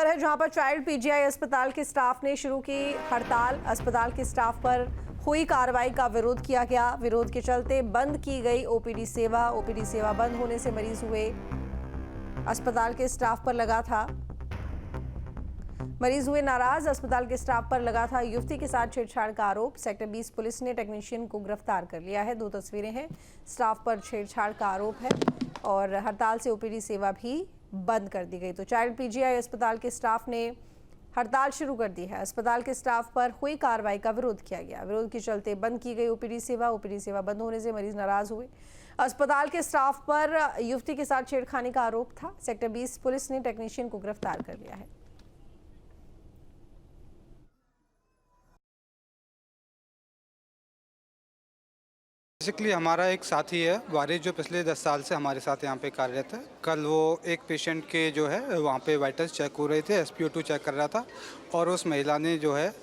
खबर है जहां पर चाइल्ड पीजीआई अस्पताल के स्टाफ ने शुरू की हड़ताल। अस्पताल के स्टाफ पर हुई कार्रवाई का विरोध किया गया। विरोध के चलते बंद की गई ओपीडी सेवा। ओपीडी सेवा बंद होने से मरीज हुए अस्पताल के स्टाफ पर लगा था नाराज। अस्पताल के स्टाफ पर लगा था युवती के साथ छेड़छाड़ का आरोप। सेक्टर 20 पुलिस ने टेक्नीशियन को गिरफ्तार कर लिया है। 2 तस्वीरें हैं। स्टाफ पर छेड़छाड़ का आरोप है और हड़ताल से ओपीडी सेवा भी बंद कर दी गई। तो चाइल्ड पीजीआई अस्पताल के स्टाफ ने हड़ताल शुरू कर दी है। अस्पताल के स्टाफ पर हुई कार्रवाई का विरोध किया गया। विरोध के चलते बंद की गई ओपीडी सेवा। ओपीडी सेवा बंद होने से मरीज नाराज हुए। अस्पताल के स्टाफ पर युवती के साथ छेड़खानी का आरोप था। सेक्टर 20 पुलिस ने टेक्नीशियन को गिरफ्तार कर लिया है। बेसिकली हमारा एक साथी है वारिस, जो पिछले 10 साल से हमारे साथ यहाँ पे कार्यरत है। कल वो एक पेशेंट के जो है वहाँ पे वाइटल्स चेक हो रहे थे, SpO2 चेक कर रहा था और उस महिला ने जो है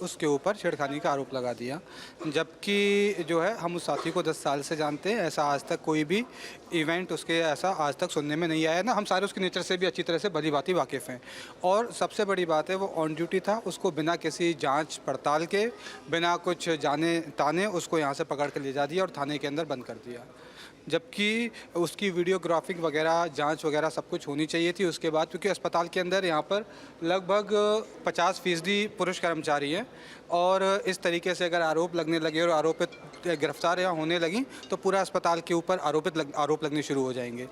उसके ऊपर छेड़खानी का आरोप लगा दिया। जबकि जो है हम उस साथी को 10 साल से जानते हैं। ऐसा आज तक कोई भी इवेंट उसके ऐसा आज तक सुनने में नहीं आया ना। हम सारे उसके नेचर से भी अच्छी तरह से भली भांति वाकिफ़ हैं। और सबसे बड़ी बात है वो ऑन ड्यूटी था। उसको बिना किसी जांच पड़ताल के, बिना कुछ जाने ताने उसको यहाँ से पकड़ कर ले जा दिया और थाने के अंदर बंद कर दिया। जबकि उसकी वीडियोग्राफिक वगैरह जांच वगैरह सब कुछ होनी चाहिए थी उसके बाद, क्योंकि अस्पताल के अंदर यहाँ पर लगभग 50% पुरुष कर्मचारी हैं और इस तरीके से अगर आरोप लगने लगे और आरोपित गिरफ्तार यहाँ होने लगी तो पूरा अस्पताल के ऊपर आरोप लगने शुरू हो जाएंगे।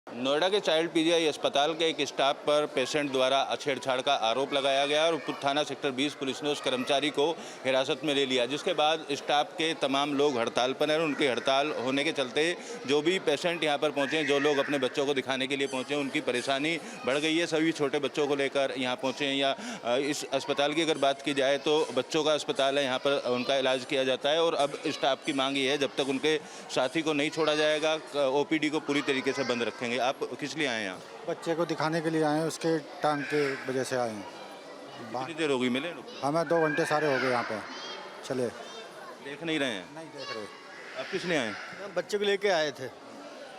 नोएडा के चाइल्ड पीजीआई अस्पताल के एक स्टाफ पर पेशेंट द्वारा छेड़छाड़ का आरोप लगाया गया और थाना सेक्टर 20 पुलिस ने उस कर्मचारी को हिरासत में ले लिया, जिसके बाद स्टाफ के तमाम लोग हड़ताल पर हैं। उनकी हड़ताल होने के चलते जो भी पेशेंट यहां पर पहुंचे, जो लोग अपने बच्चों को दिखाने के लिए पहुंचे, उनकी परेशानी बढ़ गई है। सभी छोटे बच्चों को लेकर यहाँ पहुँचे हैं। या इस अस्पताल की अगर बात की जाए तो बच्चों का अस्पताल है, यहाँ पर उनका इलाज किया जाता है और अब स्टाफ की मांग ये है जब तक उनके साथी को नहीं छोड़ा जाएगा OPD को पूरी तरीके से बंद रखेंगे। आप किस लिए आए यहाँ? बच्चे को दिखाने के लिए आए हैं, उसके टांग के वजह से आए हैं। कितनी देर हो गई मिले? हमें 2 घंटे सारे हो गए यहाँ पे। चले देख नहीं रहे हैं? नहीं देख रहे। आप किस लिए आए? बच्चे को लेके आए थे,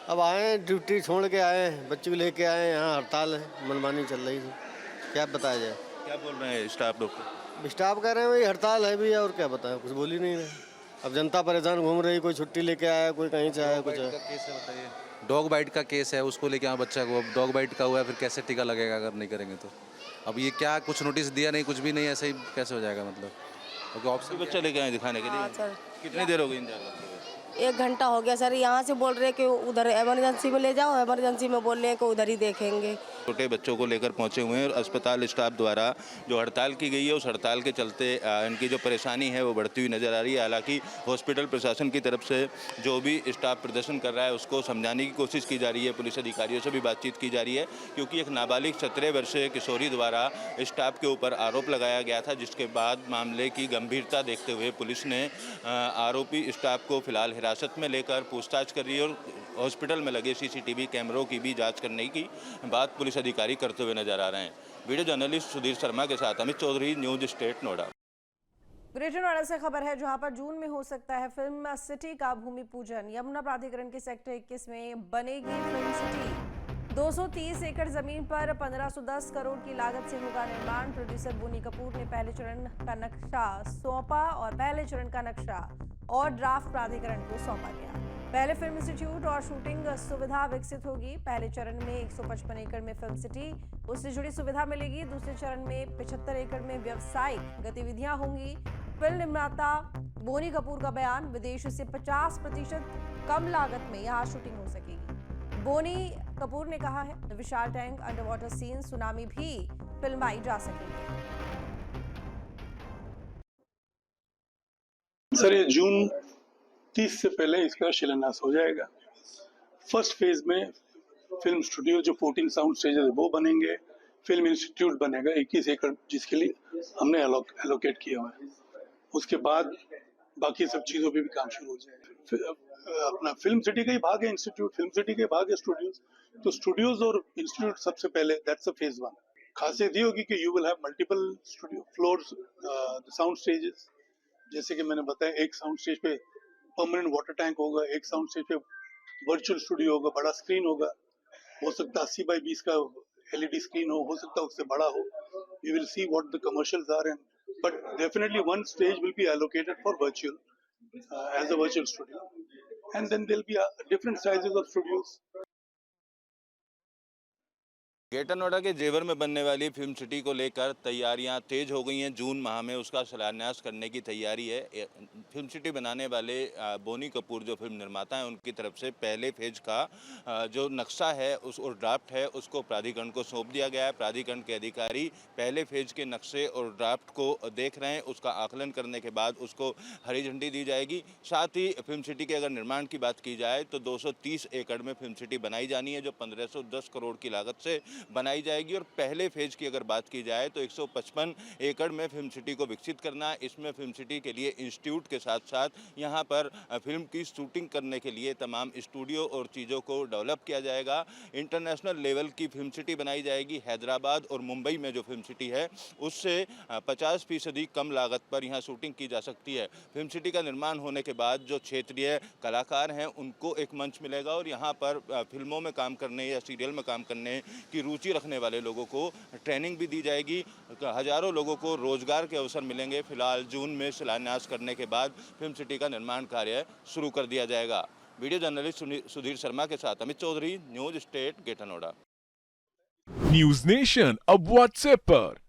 अब आए ड्यूटी छोड़ के आए हैं, बच्चे को लेके आए। यहाँ हड़ताल है, मनमानी चल रही थी, क्या बताया जाए। क्या बोल रहे हैं स्टाफ डॉक्टर? स्टाफ कह रहे हैं भाई हड़ताल है भी, और क्या बताएं, कुछ बोल ही नहीं रहे। अब जनता परेशान घूम रही, कोई छुट्टी लेके आया, कोई कहीं से आया, कुछ है। डॉग बाइट का केस है, उसको लेके बच्चा को अब डॉग बाइट का हुआ है, फिर कैसे टीका लगेगा अगर नहीं करेंगे तो। अब ये क्या कुछ नोटिस दिया नहीं, कुछ भी नहीं, ऐसे ही कैसे हो जाएगा मतलब? क्योंकि ऑप्शन बच्चा लेके आए दिखाने के लिए। कितनी देर हो गई इंतजार करते हुए? 1 घंटा हो गया सर। यहाँ से बोल रहे हैं कि उधर इमरजेंसी में ले जाओ, इमरजेंसी में बोल रहे हैं कि उधर ही देखेंगे। छोटे बच्चों को लेकर पहुंचे हुए हैं और अस्पताल स्टाफ द्वारा जो हड़ताल की गई है उस हड़ताल के चलते इनकी जो परेशानी है वो बढ़ती हुई नजर आ रही है। हालांकि हॉस्पिटल प्रशासन की तरफ से जो भी स्टाफ प्रदर्शन कर रहा है उसको समझाने की कोशिश की जा रही है, पुलिस अधिकारियों से भी बातचीत की जा रही है, क्योंकि एक नाबालिग 17 वर्षीय किशोरी द्वारा स्टाफ के ऊपर आरोप लगाया गया था, जिसके बाद मामले की गंभीरता देखते हुए पुलिस ने आरोपी स्टाफ को फिलहाल हिरासत में लेकर पूछताछ कर रही है और हॉस्पिटल में लगे CCTV कैमरों की भी जांच करने की बात पुलिस अधिकारी करते हुए नजर आ रहे हैं। वीडियो जर्नलिस्ट सुधीर शर्मा के साथ Amit Chaudhary, news state Noida. Greater Noida से खबर है जहां पर जून में हो सकता है फिल्म सिटी का भूमि पूजन। यमुना प्राधिकरण के सेक्टर 21 में बनेगी फिल्म सिटी। 230 एकड़ जमीन पर 1510 करोड़ की लागत से होगा निर्माण। प्रोड्यूसर बोनी कपूर ने पहले चरण का नक्शा सौंपा और पहले चरण का नक्शा और ड्राफ्ट प्राधिकरण को सौंपा गया। पहले फिल्म इंस्टीट्यूट और शूटिंग सुविधा विकसित होगी। पहले चरण में 155 एकड़ में फिल्म सिटी, उससे जुड़ी सुविधा मिलेगी। दूसरे चरण में 75 एकड़ में व्यावसायिक गतिविधियां होंगी। फिल्म निर्माता बोनी कपूर का बयान, विदेश से 50% कम लागत में यहाँ शूटिंग हो सकेगी। बोनी कपूर ने कहा है विशाल tank, under water scene, tsunami भी फिल्माई जा सकेंगे। सर ये जून 30 से पहले इसका शिलान्यास हो जाएगा। फर्स्ट फेज में फिल्म स्टूडियो जो 14 साउंड स्टेजेस है वो बनेंगे। फिल्म इंस्टीट्यूट बनेगा 21 एकड़, जिसके लिए हमने एलोकेट किया हुआ है। उसके बाद बाकी सब चीजों पे भी काम शुरू हो जाएगा। अपना फिल्म सिटी का ही भाग है इंस्टीट्यूट, फिल्म सिटी के भाग है स्टूडियोज। तो स्टूडियोज और इंस्टीट्यूट सबसे पहले, दैट्स अ फेज 1। खासियत ये होगी कि you will have multiple studio floors, sound stages. जैसे कि मैंने बताया, एक साउंड स्टेज पे परमानेंट वाटर टैंक होगा, एक साउंड स्टेज पे वर्चुअल स्टूडियो होगा, बड़ा स्क्रीन होगा। हो सकता है 80 बाई 20 का LED स्क्रीन हो सकता है उससे बड़ा हो. We will see what the commercials are, but definitely one stage will be allocated for virtual as a virtual studio, and then there'll be different sizes of studios. Greater Noida के जेवर में बनने वाली फिल्म सिटी को लेकर तैयारियां तेज हो गई हैं। जून माह में उसका शिलान्यास करने की तैयारी है। फिल्म सिटी बनाने वाले बोनी कपूर जो फिल्म निर्माता हैं उनकी तरफ से पहले फेज का जो नक्शा है और ड्राफ्ट है उसको प्राधिकरण को सौंप दिया गया है। प्राधिकरण के अधिकारी पहले फेज के नक्शे और ड्राफ्ट को देख रहे हैं। उसका आकलन करने के बाद उसको हरी झंडी दी जाएगी। साथ ही फिल्म सिटी के अगर निर्माण की बात की जाए तो 230 एकड़ में फिल्म सिटी बनाई जानी है जो 1510 करोड़ की लागत से बनाई जाएगी। और पहले फेज की अगर बात की जाए तो 155 एकड़ में फिल्म सिटी को विकसित करना है। इसमें फिल्म सिटी के लिए इंस्टीट्यूट के साथ साथ यहाँ पर फिल्म की शूटिंग करने के लिए तमाम स्टूडियो और चीज़ों को डेवलप किया जाएगा। इंटरनेशनल लेवल की फिल्म सिटी बनाई जाएगी। हैदराबाद और मुंबई में जो फिल्म सिटी है उससे 50% कम लागत पर यहाँ शूटिंग की जा सकती है। फिल्म सिटी का निर्माण होने के बाद जो क्षेत्रीय कलाकार हैं उनको एक मंच मिलेगा और यहाँ पर फिल्मों में काम करने या सीरियल में काम करने की रुचि रखने वाले लोगों को ट्रेनिंग भी दी जाएगी। हजारों लोगों को रोजगार के अवसर मिलेंगे। फिलहाल जून में शिलान्यास करने के बाद फिल्म सिटी का निर्माण कार्य शुरू कर दिया जाएगा। वीडियो जर्नलिस्ट सुधीर शर्मा के साथ Amit Chaudhary, news state, greater Noida. News nation अब व्हाट्सएप पर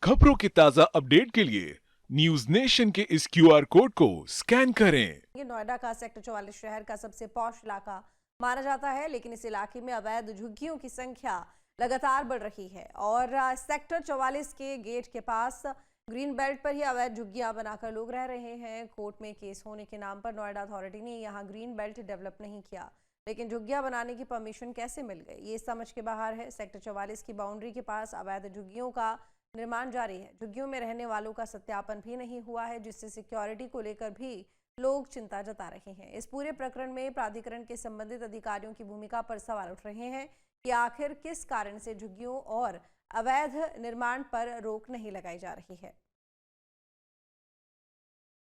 खबरों की ताजा अपडेट के लिए न्यूज नेशन के इस QR कोड को स्कैन करें। ये नोएडा का सेक्टर 44 शहर का सबसे पॉश इलाका माना जाता है, लेकिन इस इलाके में अवैध झुग्गियों की संख्या लगातार बढ़ रही है और सेक्टर 44 के गेट के पास ग्रीन बेल्ट पर ही अवैध झुग्गियां बनाकर लोग रह रहे हैं। कोर्ट में केस होने के नाम पर नोएडा अथॉरिटी ने यहां ग्रीन बेल्ट डेवलप नहीं किया, लेकिन झुग्गियां बनाने की परमिशन कैसे मिल गई ये समझ के बाहर है। सेक्टर 44 की बाउंड्री के पास अवैध झुग्गियों का निर्माण जारी है। झुग्गियों में रहने वालों का सत्यापन भी नहीं हुआ है, जिससे सिक्योरिटी को लेकर भी लोग चिंता जता रहे हैं। इस पूरे प्रकरण में प्राधिकरण के संबंधित अधिकारियों की भूमिका पर सवाल उठ रहे हैं कि आखिर किस कारण से झुग्गियों और अवैध निर्माण पर रोक नहीं लगाई जा रही है।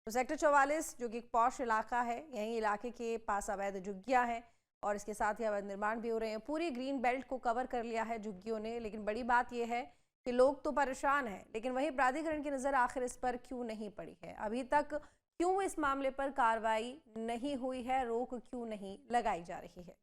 तो सेक्टर 44 जो कि एक पॉश इलाका है, यही इलाके के पास अवैध झुग्गियां हैं और इसके साथ ही अवैध निर्माण भी हो रहे हैं। पूरी ग्रीन बेल्ट को कवर कर लिया है झुग्गियों ने, लेकिन बड़ी बात यह है कि लोग तो परेशान हैं, लेकिन वही प्राधिकरण की नज़र आखिर इस पर क्यों नहीं पड़ी है। अभी तक क्यों इस मामले पर कार्रवाई नहीं हुई है, रोक क्यों नहीं लगाई जा रही है।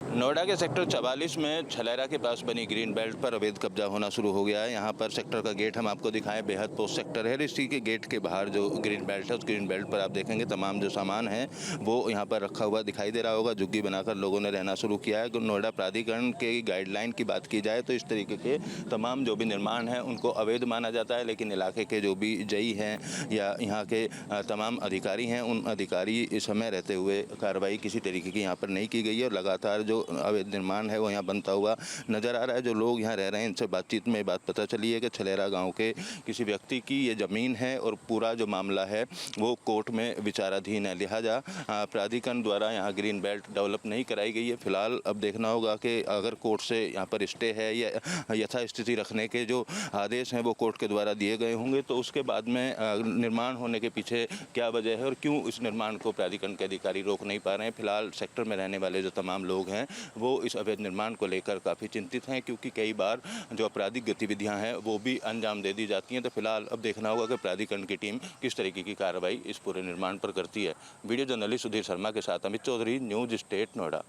नोएडा के सेक्टर 44 में छलेरा के पास बनी ग्रीन बेल्ट पर अवैध कब्जा होना शुरू हो गया है। यहाँ पर सेक्टर का गेट हम आपको दिखाएं, बेहद पोस्ट सेक्टर है। इसी के गेट के बाहर जो ग्रीन बेल्ट है उस ग्रीन बेल्ट पर आप देखेंगे तमाम जो सामान है वो यहाँ पर रखा हुआ दिखाई दे रहा होगा। झुग्गी बनाकर लोगों ने रहना शुरू किया है। नोएडा प्राधिकरण के गाइडलाइन की बात की जाए तो इस तरीके के तमाम जो भी निर्माण हैं उनको अवैध माना जाता है, लेकिन इलाके के जो भी जई हैं या यहाँ के तमाम अधिकारी हैं उन अधिकारी इस समय रहते हुए कार्रवाई किसी तरीके की यहाँ पर नहीं की गई है और लगातार जो अवैध निर्माण है वो यहाँ बनता हुआ नज़र आ रहा है। जो लोग यहाँ रह रहे हैं इनसे बातचीत में बात पता चली है कि छलेरा गांव के किसी व्यक्ति की ये ज़मीन है और पूरा जो मामला है वो कोर्ट में विचाराधीन है। लिहाजा प्राधिकरण द्वारा यहाँ ग्रीन बेल्ट डेवलप नहीं कराई गई है। फिलहाल अब देखना होगा कि अगर कोर्ट से यहाँ पर स्टे है या यथास्थिति रखने के जो आदेश हैं वो कोर्ट के द्वारा दिए गए होंगे तो उसके बाद में निर्माण होने के पीछे क्या वजह है और क्यों इस निर्माण को प्राधिकरण के अधिकारी रोक नहीं पा रहे हैं। फिलहाल सेक्टर में रहने वाले जो तमाम लोग हैं वो इस अवैध निर्माण को लेकर काफ़ी चिंतित हैं, क्योंकि कई बार जो आपराधिक गतिविधियां हैं वो भी अंजाम दे दी जाती हैं। तो फिलहाल अब देखना होगा कि प्राधिकरण की टीम किस तरीके की कार्रवाई इस पूरे निर्माण पर करती है। वीडियो जर्नलिस्ट सुधीर शर्मा के साथ अमित चौधरी, न्यूज स्टेट, नोएडा।